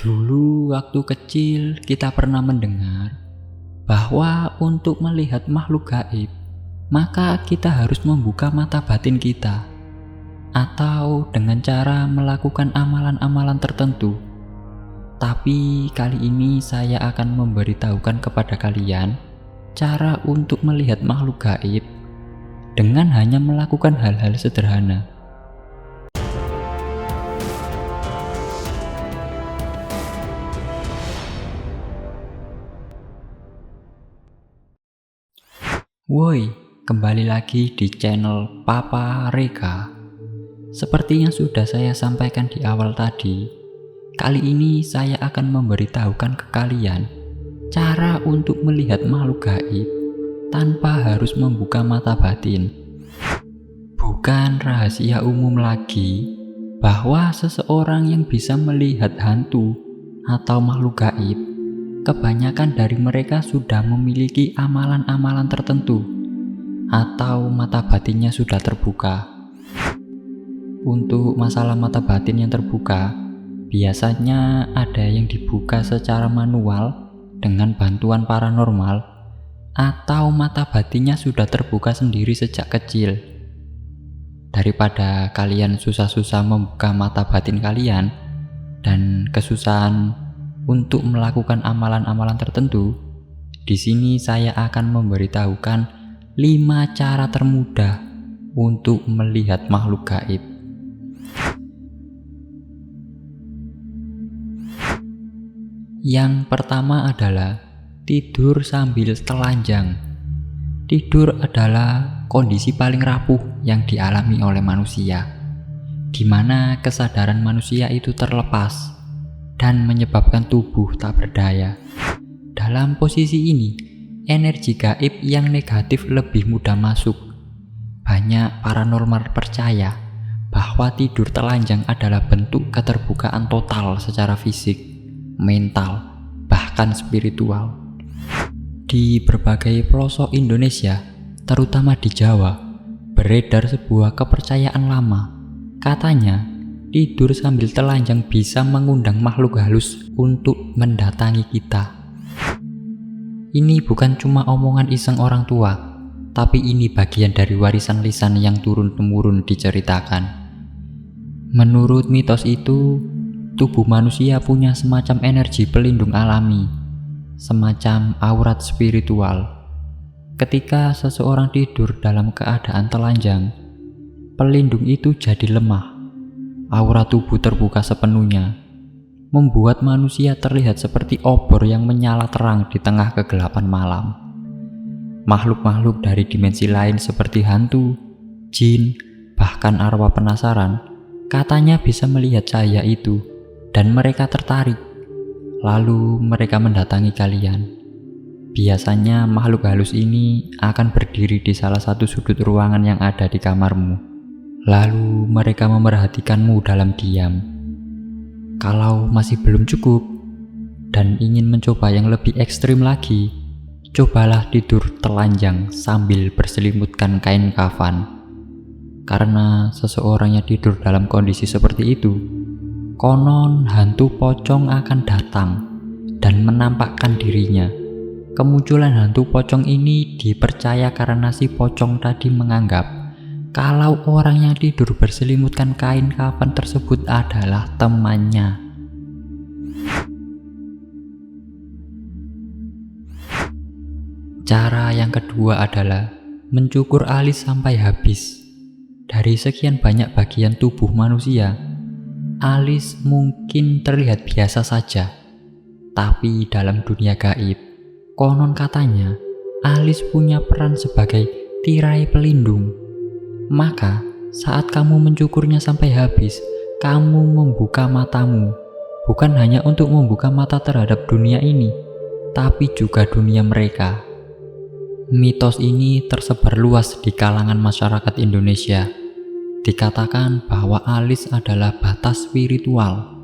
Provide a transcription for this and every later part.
Dulu waktu kecil kita pernah mendengar bahwa untuk melihat makhluk gaib, maka kita harus membuka mata batin kita atau dengan cara melakukan amalan-amalan tertentu. Tapi kali ini saya akan memberitahukan kepada kalian cara untuk melihat makhluk gaib dengan hanya melakukan hal-hal sederhana. Woi, kembali lagi di channel Papa Reka. Seperti yang sudah saya sampaikan di awal tadi, kali ini saya akan memberitahukan ke kalian cara untuk melihat makhluk gaib tanpa harus membuka mata batin. Bukan rahasia umum lagi bahwa seseorang yang bisa melihat hantu atau makhluk gaib, kebanyakan dari mereka sudah memiliki amalan-amalan tertentu atau mata batinnya sudah terbuka. Untuk masalah mata batin yang terbuka, biasanya ada yang dibuka secara manual dengan bantuan paranormal, atau mata batinnya sudah terbuka sendiri sejak kecil. Daripada kalian susah-susah membuka mata batin kalian dan kesusahan untuk melakukan amalan-amalan tertentu, di sini saya akan memberitahukan 5 cara termudah untuk melihat makhluk gaib. Yang pertama adalah tidur sambil telanjang. Tidur adalah kondisi paling rapuh yang dialami oleh manusia, di mana kesadaran manusia itu terlepas dan menyebabkan tubuh tak berdaya. Dalam posisi ini, energi gaib yang negatif lebih mudah masuk. Banyak paranormal percaya bahwa tidur telanjang adalah bentuk keterbukaan total secara fisik, mental, bahkan spiritual. Di berbagai pelosok Indonesia, terutama di Jawa, beredar sebuah kepercayaan lama. Katanya, tidur sambil telanjang bisa mengundang makhluk halus untuk mendatangi kita. Ini bukan cuma omongan iseng orang tua, tapi ini bagian dari warisan lisan yang turun-temurun diceritakan. Menurut mitos itu, tubuh manusia punya semacam energi pelindung alami, semacam aurat spiritual. Ketika seseorang tidur dalam keadaan telanjang, pelindung itu jadi lemah. Aura tubuh terbuka sepenuhnya, membuat manusia terlihat seperti obor yang menyala terang di tengah kegelapan malam. Makhluk-makhluk dari dimensi lain seperti hantu, jin, bahkan arwah penasaran, katanya bisa melihat cahaya itu dan mereka tertarik. Lalu mereka mendatangi kalian. Biasanya makhluk halus ini akan berdiri di salah satu sudut ruangan yang ada di kamarmu. Lalu mereka memerhatikanmu dalam diam. Kalau masih belum cukup dan ingin mencoba yang lebih ekstrim lagi, cobalah tidur telanjang sambil berselimutkan kain kafan. Karena seseorang yang tidur dalam kondisi seperti itu, konon hantu pocong akan datang dan menampakkan dirinya. Kemunculan hantu pocong ini dipercaya karena si pocong tadi menganggap kalau orang yang tidur berselimutkan kain kafan tersebut adalah temannya. Cara yang kedua adalah mencukur alis sampai habis. Dari sekian banyak bagian tubuh manusia, alis mungkin terlihat biasa saja. Tapi dalam dunia gaib, konon katanya alis punya peran sebagai tirai pelindung. Maka, saat kamu mencukurnya sampai habis, kamu membuka matamu, bukan hanya untuk membuka mata terhadap dunia ini, tapi juga dunia mereka. Mitos ini tersebar luas di kalangan masyarakat Indonesia. Dikatakan bahwa alis adalah batas spiritual,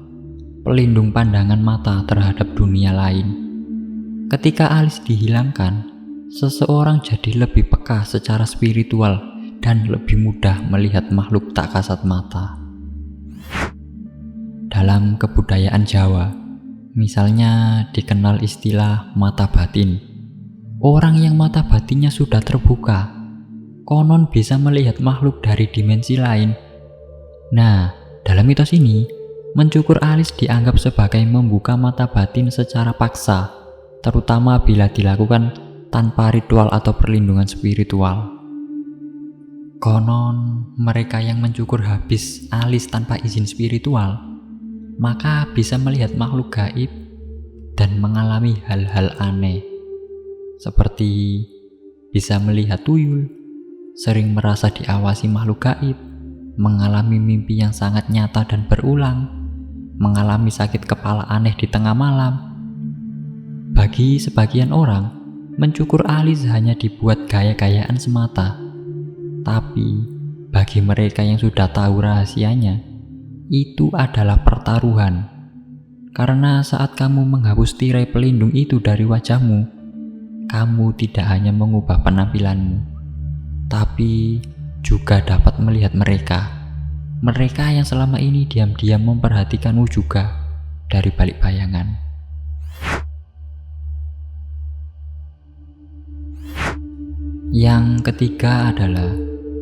pelindung pandangan mata terhadap dunia lain. Ketika alis dihilangkan, seseorang jadi lebih peka secara spiritual dan lebih mudah melihat makhluk tak kasat mata. Dalam kebudayaan Jawa, Misalnya dikenal istilah mata batin. Orang yang mata batinnya sudah terbuka, konon bisa melihat makhluk dari dimensi lain. Nah, dalam mitos ini, mencukur alis dianggap sebagai membuka mata batin secara paksa, terutama bila dilakukan tanpa ritual atau perlindungan spiritual. Konon, mereka yang mencukur habis alis tanpa izin spiritual, maka bisa melihat makhluk gaib dan mengalami hal-hal aneh, seperti bisa melihat tuyul, sering merasa diawasi makhluk gaib, mengalami mimpi yang sangat nyata dan berulang, mengalami sakit kepala aneh di tengah malam. Bagi sebagian orang, mencukur alis hanya dibuat gaya-gayaan semata. Tapi, bagi mereka yang sudah tahu rahasianya, itu adalah pertaruhan. Karena saat kamu menghapus tirai pelindung itu dari wajahmu, kamu tidak hanya mengubah penampilanmu, tapi juga dapat melihat mereka. Mereka yang selama ini diam-diam memperhatikanmu juga dari balik bayangan. Yang ketiga adalah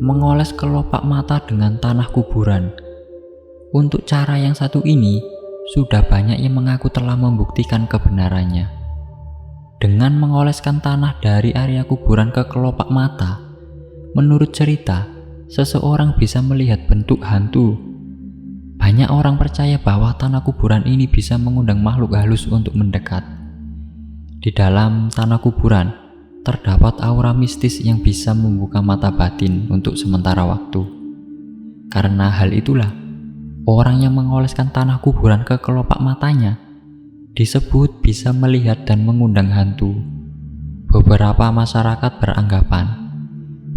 mengoles kelopak mata dengan tanah kuburan. Untuk cara yang satu ini, sudah banyak yang mengaku telah membuktikan kebenarannya. Dengan mengoleskan tanah dari area kuburan ke kelopak mata, menurut cerita, seseorang bisa melihat bentuk hantu. Banyak orang percaya bahwa tanah kuburan ini bisa mengundang makhluk halus untuk mendekat. Di dalam tanah kuburan, terdapat aura mistis yang bisa membuka mata batin untuk sementara waktu. Karena hal itulah, orang yang mengoleskan tanah kuburan ke kelopak matanya disebut bisa melihat dan mengundang hantu. Beberapa masyarakat beranggapan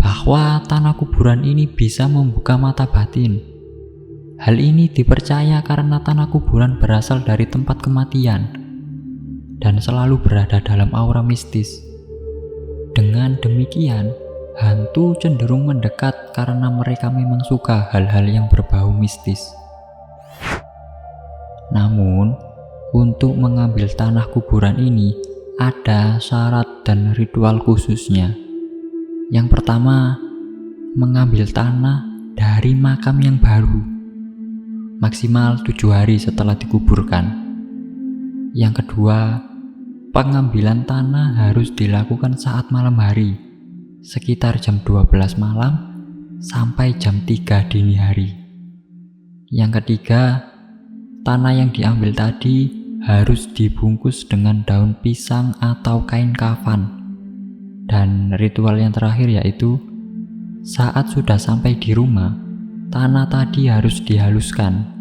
bahwa tanah kuburan ini bisa membuka mata batin. Hal ini dipercaya karena tanah kuburan berasal dari tempat kematian dan selalu berada dalam aura mistis. Dengan demikian, hantu cenderung mendekat karena mereka memang suka hal-hal yang berbau mistis. Namun, untuk mengambil tanah kuburan ini ada syarat dan ritual khususnya. Yang pertama, mengambil tanah dari makam yang baru, maksimal 7 hari setelah dikuburkan. Yang kedua, pengambilan tanah harus dilakukan saat malam hari, sekitar jam 12 malam sampai jam 3 dini hari. Yang ketiga, tanah yang diambil tadi harus dibungkus dengan daun pisang atau kain kafan. Dan ritual yang terakhir yaitu, saat sudah sampai di rumah, tanah tadi harus dihaluskan.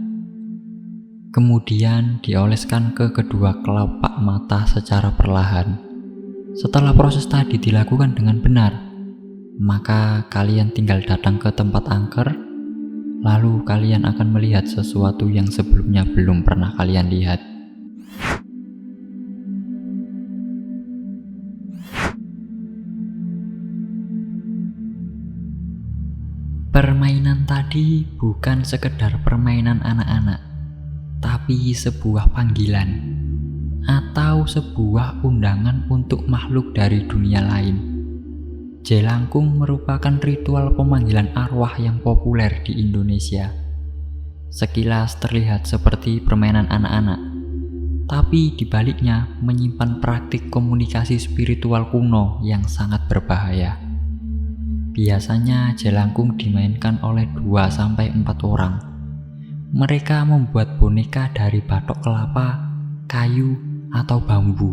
Kemudian dioleskan ke kedua kelopak mata secara perlahan. Setelah proses tadi dilakukan dengan benar, maka kalian tinggal datang ke tempat angker, lalu kalian akan melihat sesuatu yang sebelumnya belum pernah kalian lihat. Permainan tadi bukan sekedar permainan anak-anak, tapi sebuah panggilan atau sebuah undangan untuk makhluk dari dunia lain. Jelangkung merupakan ritual pemanggilan arwah yang populer di Indonesia. Sekilas terlihat seperti permainan anak-anak, tapi di baliknya menyimpan praktik komunikasi spiritual kuno yang sangat berbahaya. Biasanya jelangkung dimainkan oleh 2-4 orang. Mereka membuat boneka dari batok kelapa, kayu, atau bambu,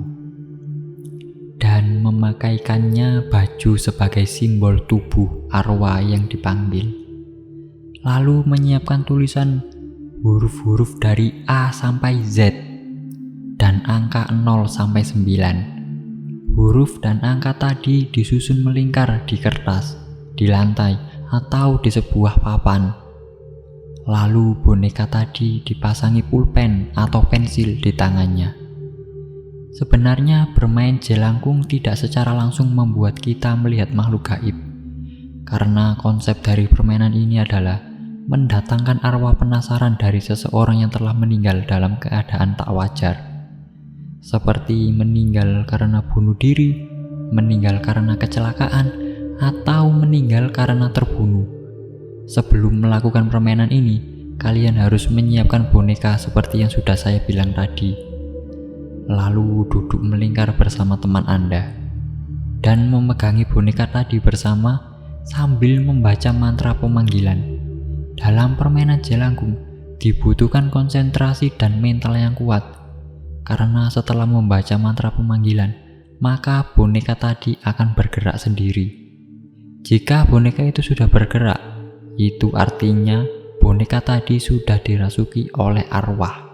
dan memakaikannya baju sebagai simbol tubuh arwah yang dipanggil. Lalu menyiapkan tulisan huruf-huruf dari A sampai Z dan angka 0 sampai 9. Huruf dan angka tadi disusun melingkar di kertas, di lantai, atau di sebuah papan. Lalu boneka tadi dipasangi pulpen atau pensil di tangannya. Sebenarnya bermain jelangkung tidak secara langsung membuat kita melihat makhluk gaib, karena konsep dari permainan ini adalah mendatangkan arwah penasaran dari seseorang yang telah meninggal dalam keadaan tak wajar. seperti meninggal karena bunuh diri, meninggal karena kecelakaan, atau meninggal karena terbunuh. Sebelum melakukan permainan ini, kalian harus menyiapkan boneka seperti yang sudah saya bilang tadi. Lalu duduk melingkar bersama teman Anda dan memegangi boneka tadi bersama sambil membaca mantra pemanggilan. Dalam permainan jelangkung dibutuhkan konsentrasi dan mental yang kuat, karena setelah membaca mantra pemanggilan, maka boneka tadi akan bergerak sendiri. Jika boneka itu sudah bergerak, itu artinya boneka tadi sudah dirasuki oleh arwah.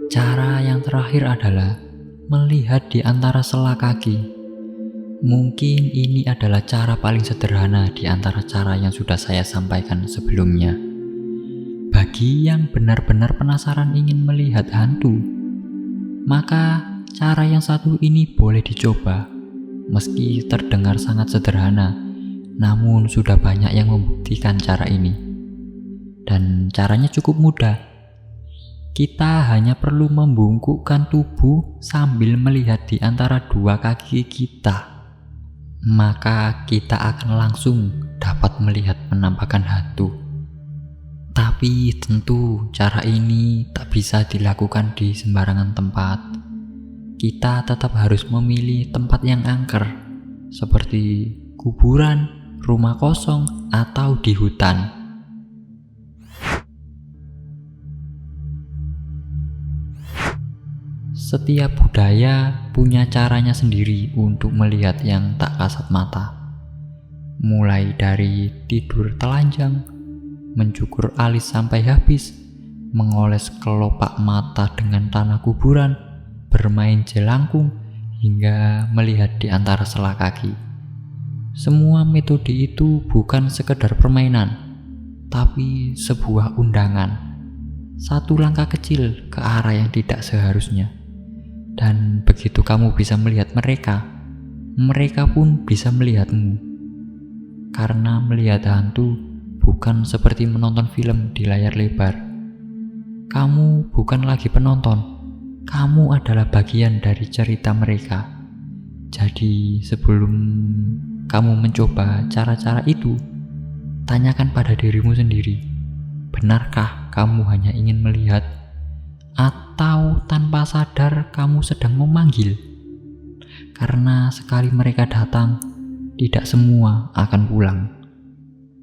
Cara yang terakhir adalah melihat di antara sela kaki. Mungkin ini adalah cara paling sederhana di antara cara yang sudah saya sampaikan sebelumnya. Bagi yang benar-benar penasaran ingin melihat hantu, maka cara yang satu ini boleh dicoba. Meski terdengar sangat sederhana, namun sudah banyak yang membuktikan cara ini. Dan caranya cukup mudah. Kita hanya perlu membungkukkan tubuh sambil melihat di antara dua kaki kita. Maka kita akan langsung dapat melihat penampakan hantu. Tapi tentu cara ini tak bisa dilakukan di sembarangan tempat. Kita tetap harus memilih tempat yang angker, seperti kuburan, rumah kosong, atau di hutan. Setiap budaya punya caranya sendiri untuk melihat yang tak kasat mata. Mulai dari tidur telanjang, mencukur alis sampai habis, mengoles kelopak mata dengan tanah kuburan, bermain jelangkung, hingga melihat di antara sela kaki. Semua metode itu bukan sekedar permainan, tapi sebuah undangan. Satu langkah kecil ke arah yang tidak seharusnya. Dan begitu kamu bisa melihat mereka, mereka pun bisa melihatmu. Karena melihat hantu bukan seperti menonton film di layar lebar. Kamu bukan lagi penonton. Kamu adalah bagian dari cerita mereka. Jadi sebelum kamu mencoba cara-cara itu, tanyakan pada dirimu sendiri, benarkah kamu hanya ingin melihat, atau tanpa sadar kamu sedang memanggil? Karena sekali mereka datang, tidak semua akan pulang.